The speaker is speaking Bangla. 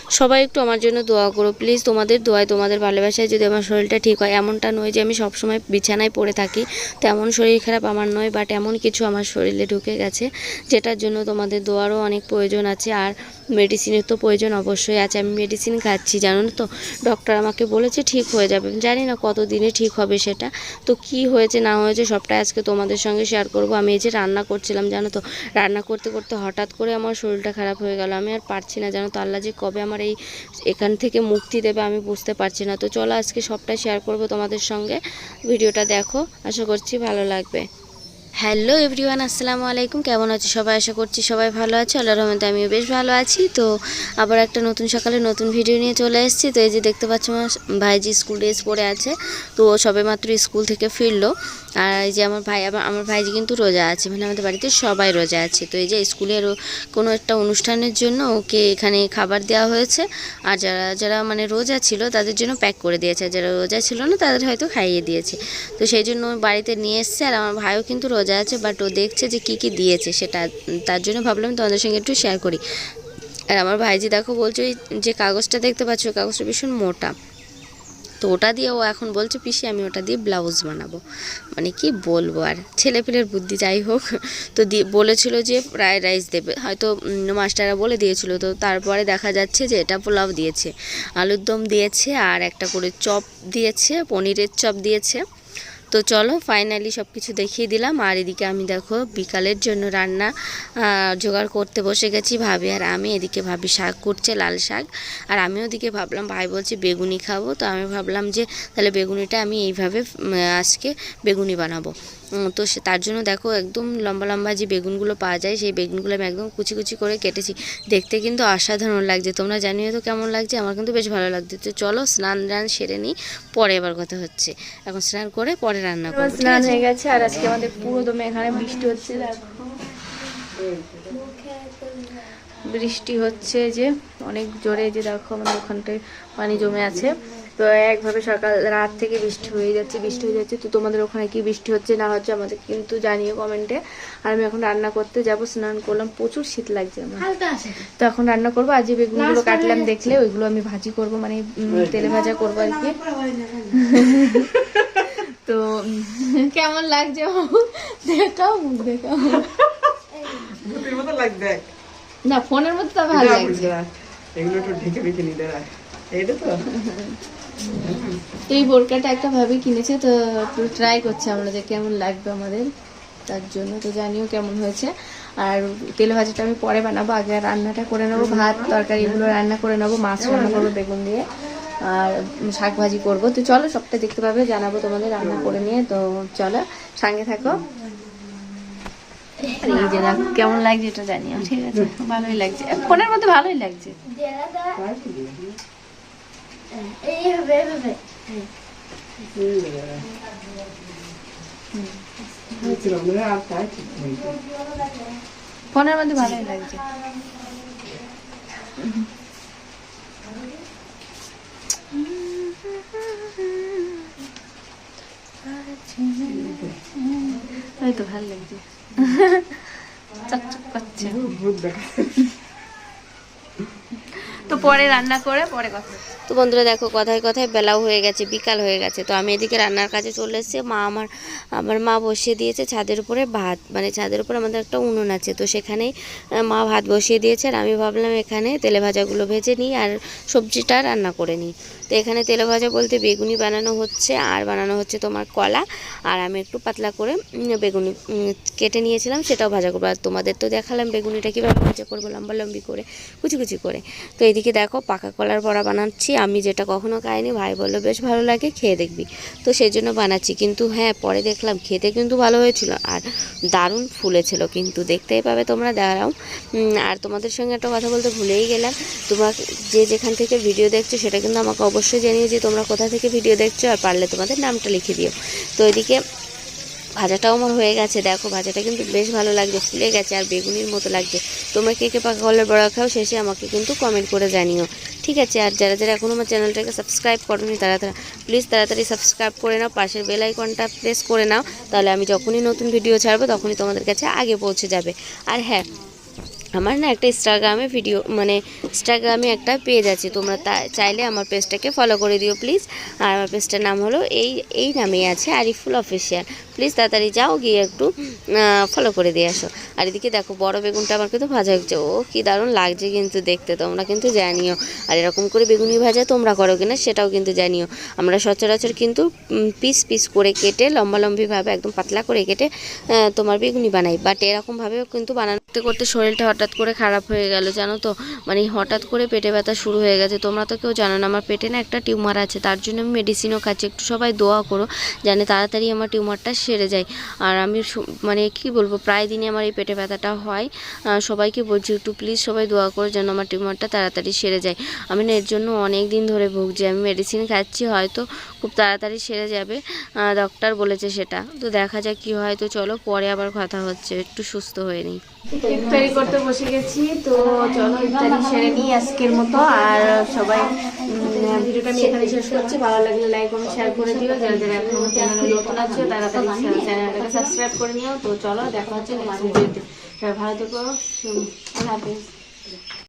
সবাই একটু আমার জন্য দোয়া করো প্লিজ। তোমাদের দোয়ায় তোমাদের ভালোবাসায় যদি আমার শরীরটা ঠিক হয়। এমনটা নয় যে আমি সবসময় বিছানায় পড়ে থাকি, তেমন শরীর খারাপ আমার নয়, বাট এমন কিছু আমার শরীরে ঢুকে গেছে যেটার জন্য তোমাদের দোয়ারও অনেক প্রয়োজন আছে। আর মেডিসিনের তো প্রয়োজন অবশ্যই আছে। আমি মেডিসিন খাচ্ছি, জানো তো, ডক্টর আমাকে বলেছে ঠিক হয়ে যাবে, জানি না কত দিনে ঠিক হবে সেটা। তো কি হয়েছে না হয়েছে সবটাই আজকে তোমাদের সঙ্গে শেয়ার করব। আমি এই যে রান্না করছিলাম, জানো তো, রান্না করতে করতে হঠাৎ করে আমার শরীরটা খারাপ হয়ে গেল। আমি আর পারছি না, জানো তো, আল্লাহ যে কবে আমার এখান থেকে মুক্তি দেবে আমি বুঝতে পারছি না। তো চলো আজকে সবটাই শেয়ার করব তোমাদের সঙ্গে, ভিডিওটা দেখো, আশা করছি ভালো লাগবে। হ্যালো এভরিওয়ান, আসসালামু আলাইকুম। কেমন আছো সবাই? আশা করছি সবাই ভালো আছে, আল্লাহর রহমতে আমিও বেশ ভালো আছি। তো আবার একটা নতুন সকালে নতুন ভিডিও নিয়ে চলে এসেছি। তো এই যে দেখতে পাচ্ছ আমার ভাইজি স্কুল ড্রেস পরে আছে। তো সবে মাত্র স্কুল থেকে ফিরলো। আর এই যে আমার ভাইজি কিন্তু রোজা আছে, মানে আমাদের বাড়িতে সবাই রোজা আছে। তো এই যে স্কুলের কোনো একটা অনুষ্ঠানের জন্য ওকে এখানে খাবার দেওয়া হয়েছে। আর যারা যারা মানে রোজা ছিল তাদের জন্য প্যাক করে দিয়েছে, আর যারা রোজা ছিল না তাদের হয়তো খাইয়ে দিয়েছে। তো সেই জন্য বাড়িতে নিয়ে এসছে। আর আমার ভাইও কিন্তু রোজা আছে, বাট ও দেখছে যে কি কি দিয়েছে সেটা, তার জন্য ভাবলাম তোমাদের সঙ্গে একটু শেয়ার করি। আর আমার ভাইজি দেখো বলছে ওই যে কাগজটা দেখতে পাচ্ছ, কাগজটা ভীষণ মোটা। তো ওটা দিয়ে ও এখন বলছে পিসি আমি ওটা দিয়ে ব্লাউজ বানাবো। মানে কি বলবো আর, ছেলেপেলের বুদ্ধি, যাই হোক। তো বলেছিল যে ফ্রায়েড রাইস দেবে, হয়তো মাস্টাররা বলে দিয়েছিল। তো তারপরে দেখা যাচ্ছে যে এটা পোলাও দিয়েছে, আলুর দম দিয়েছে, আর একটা করে চপ দিয়েছে, পনিরের চপ দিয়েছে। তো চলো ফাইনালি সব কিছু দেখিয়ে দিলাম। আর এদিকে আমি দেখো বিকালের জন্য রান্না জোগাড় করতে বসে গেছি, ভাবি আর আমি। এদিকে ভাবি শাক করছে, লাল শাক। আর আমিও ওদিকে ভাবলাম, ভাই বলছে বেগুনি খাবো, তো আমি ভাবলাম যে তাহলে বেগুনিটা আমি এইভাবে আজকে বেগুনি বানাবো। তো তার জন্য দেখো একদম লম্বা লম্বা যে বেগুনগুলো পাওয়া যায়, সেই বেগুনগুলো আমি একদম কুচি কুচি করে কেটেছি। দেখতে কিন্তু অসাধারণ লাগছে, তোমরা জানিও তো কেমন লাগছে। আমার কিন্তু বেশ ভালো লাগছে। তো চলো স্নান সেরে নিই, পরে এবার কথা হচ্ছে। এখন স্নান করে পরে রান্না করবো। স্নান হয়ে গেছে। আর আজকে আমাদের পুরো দমে এখানে বৃষ্টি হচ্ছে, দেখো বৃষ্টি হচ্ছে যে অনেক জোরে। যে দেখো আমাদের ওখানটায় পানি জমে আছে। তো একভাবে সকাল রাত থেকে বৃষ্টি হয়ে যাচ্ছে। তো তোমাদের ওখানে কি বৃষ্টি হচ্ছে না হচ্ছে আমাদের কিন্তু জানিও কমেন্টে। আর আমি এখন রান্না করতে যাব, স্নান করলাম, প্রচুর শীত লাগছে আমার। তো এখন রান্না করবো। আজ যে বেগুনগুলো কাটলাম দেখলে, ওইগুলো আমি ভাজি করব, মানে তেলে ভাজা করবো আর কি। তো কেমন লাগছে দেখাও, মুখ দেখাও। না ফোনের মধ্যে তো ভালো লাগছে। তো এই বোরকাটা একটা ভাবে কিনেছে, তো একটু ট্রাই করছে আমরা যে কেমন লাগবে আমাদের, তার জন্য। তো জানিও কেমন হয়েছে। আর তেল ভাজাটা আমি পরে বানাবো, আগে রান্নাটা করে নেবো। ভাত তরকারি এগুলো রান্না করে নেবো, মাছ রান্না করবো বেগুন দিয়ে, আর শাক ভাজি করবো। তো চলো সবটা দেখতে পাবে, জানাবো তোমাদের রান্না করে নিয়ে। তো চলো সঙ্গে থাকো। এই যে দেখো কেমন লাগছে এটা জানিও, ঠিক আছে? ভালোই লাগছে, ফোনের মধ্যে ভালোই লাগছে। ফোনের মধ্যে ভালোই লাগছে। এই তো ভালো লাগছে, চকচক করছে। তো পরে রান্না করে পরে কথা। তো বন্ধুরা দেখো কথায় কথায় বেলাও হয়ে গেছে, বিকাল হয়ে গেছে। তো আমি এদিকে রান্নার কাজে চলে এসেছি। আমার মা বসিয়ে দিয়েছে ছাদের উপরে ভাত, মানে ছাদের উপরে আমাদের একটা উনুন আছে, তো সেখানেই মা ভাত বসিয়ে দিয়েছে। আর আমি ভাবলাম এখানে তেলে ভাজাগুলো ভেজে নিই আর সবজিটা রান্না করে নিই। তো এখানে তেলে ভাজা বলতে বেগুনি বানানো হচ্ছে, আর বানানো হচ্ছে তোমার কলা। আর আমি একটু পাতলা করে বেগুনি কেটে নিয়েছিলাম, সেটাও ভাজা করবো। আর তোমাদের তো দেখালাম বেগুনিটা কীভাবে ভাজা করবো, লম্বা লম্বি করে, কুচি কুচি করে। তো এইদিকে দেখো পাকা কলার বড়া বানাচ্ছি আমি, যেটা কখনো খাইনি। ভাই বললো বেশ ভালো লাগে, খেয়ে দেখবি। তো সেই জন্য বানাচ্ছি। কিন্তু হ্যাঁ পরে দেখলাম খেতে কিন্তু ভালো হয়েছিল, আর দারুণ ফুলেছিল কিন্তু, দেখতেই পাবে তোমরা, দাঁড়াও। আর তোমাদের সঙ্গে একটা কথা বলতে ভুলেই গেলাম, তোমরা যে যেখান থেকে ভিডিও দেখছো সেটা কিন্তু আমাকে অবশ্যই জানিও যে তোমরা কোথা থেকে ভিডিও দেখছো, আর পারলে তোমাদের নামটা লিখে দিও। তো এদিকে ভাজাটাও আমার হয়ে গেছে, দেখো ভাজাটা কিন্তু বেশ ভালো লাগছে, ফুলে গেছে আর বেগুনির মতো লাগছে। তোমরা কে কে পাকা কলার বড়া খাও শেষে আমাকে কিন্তু কমেন্ট করে জানিও, ঠিক আছে? আর যারা যারা এখনও আমার চ্যানেলটাকে সাবস্ক্রাইব করোনি তারা প্লিজ তাড়াতাড়ি সাবস্ক্রাইব করে নাও, পাশের বেল আইকনটা প্রেস করে নাও, তাহলে আমি যখনই নতুন ভিডিও ছাড়বো তখনই তোমাদের কাছে আগে পৌঁছে যাবে। আর হ্যাঁ, আমার না একটা ইনস্টাগ্রামে ভিডিও মানে ইনস্টাগ্রামে একটা পেজ আছে, তোমরা চাইলে আমার পেজটাকে ফলো করে দিও প্লিজ। আর আমার পেজটার নাম হলো এই নামেই আছে, আরিফুল অফিসিয়াল। প্লিজ তাড়াতাড়ি যাও, গিয়ে একটু ফলো করে দিয়ে আসো। আর এদিকে দেখো বড় বেগুনটা আমার কিন্তু ভাজা হচ্ছে, ও কি দারুণ লাগছে কিন্তু দেখতে, তোমরা কিন্তু জানিও। আর এরকম করে বেগুনি ভাজা তোমরা করো কিনা সেটাও কিন্তু জানিও। আমরা সচরাচর কিন্তু পিস পিস করে কেটে লম্বালম্বিভাবে একদম পাতলা করে কেটে তোমার বেগুনি বানাই, বাট এরকমভাবেও কিন্তু বানাতে করতে শরীরটা হঠাৎ করে খারাপ হয়ে গেল জানো তো, মানে হঠাৎ করে পেটে ব্যথা শুরু হয়ে গেছে। তোমরা তো কেউ জানো না আমার পেটে না একটা টিউমার আছে, তার জন্য আমি মেডিসিনও খাচ্ছি। একটু সবাই দোয়া করো জানে তাড়াতাড়ি আমার টিউমারটা সেরে যায়। আর আমি মানে কি বলবো, প্রায় দিনই আমার এই পেটে ব্যথাটা হয়। সবাইকে বলছি একটু প্লিজ সবাই দোয়া করো যেন আমার টিউমারটা তাড়াতাড়ি সেরে যায়। আমি না এর জন্য অনেক দিন ধরে ভুগছি, আমি মেডিসিন খাচ্ছি, হয়তো খুব তাড়াতাড়ি সেরে যাবে, ডক্টর বলেছে সেটা। তো দেখা যাক কি হয়। তো চলো পরে আবার কথা হচ্ছে, একটু সুস্থ হয়ে নিই। ইফতারি করতে বসে গেছি, তো চলো ইফতারি সেরে নিই আজকের মতো। আর সবাই ভিডিওটা আমি এখানে শেষ করছি। ভালো লাগলে লাইক কমেন্ট শেয়ার করে দিও। যারা যারা এখন আমার চ্যানেলে নতুন আছে তাড়াতাড়ি চ্যানেলটাকে সাবস্ক্রাইব করে নিও। তো চলো দেখা হচ্ছে নেক্সট ভিডিওতে। সবাই ভালো থেকো, আল্লাহ হাফেজ।